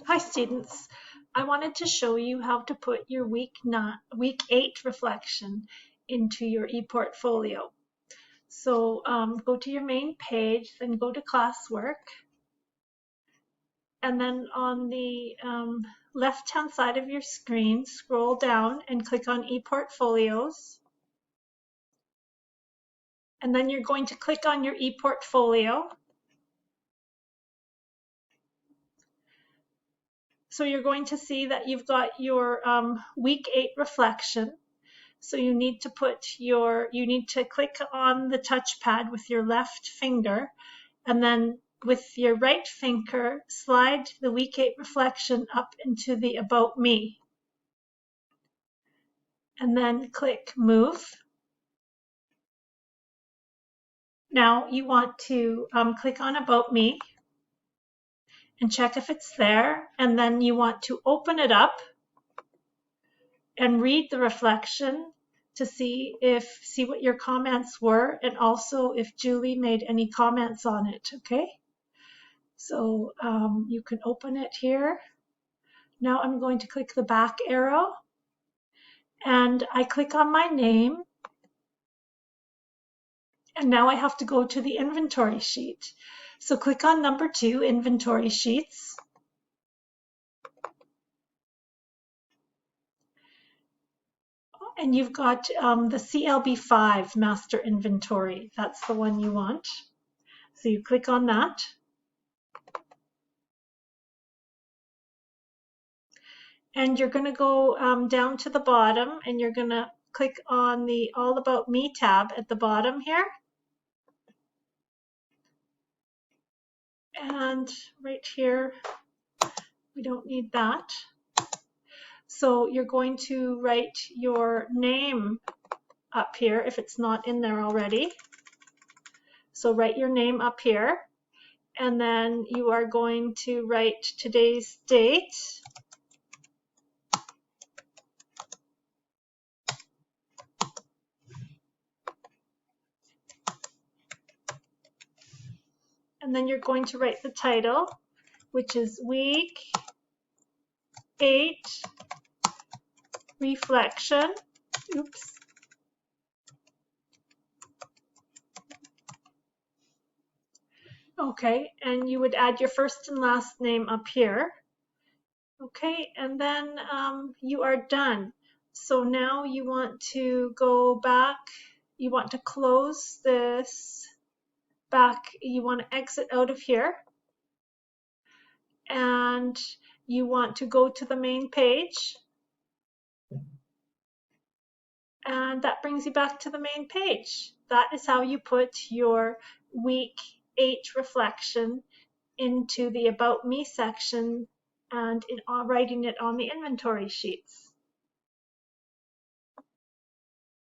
Hi students, I wanted to show you how to put your week 8 reflection into your ePortfolio. So go to your main page, then go to classwork, and then on the left hand side of your screen, scroll down and click on ePortfolios. And then you're going to click on your ePortfolio. So you're going to see that you've got your week 8 reflection. So you need to click on the touchpad with your left finger, and then with your right finger, slide the week 8 reflection up into the About Me. And then click Move. Now you want to click on About Me and check if it's there, and then you want to open it up and read the reflection to see what your comments were, and also if Julie made any comments on it. Okay, so you can open it here. Now I'm going to click the back arrow and I click on my name, and now I have to go to the inventory sheet. So click on number 2, inventory sheets. And you've got the CLB5 master inventory. That's the one you want. So you click on that. And you're going to go down to the bottom, and you're going to click on the All About Me tab at the bottom here. And right here, we don't need that. So you're going to write your name up here if it's not in there already. So write your name up here, and then you are going to write today's date. And then you're going to write the title, which is Week 8 Reflection. Oops. Okay, and you would add your first and last name up here. Okay, and then you are done. So now you want to go back, you want to close this back, you want to exit out of here, and you want to go to the main page, and that brings you back to the main page. That is how you put your week 8 reflection into the About Me section and writing it on the inventory sheets.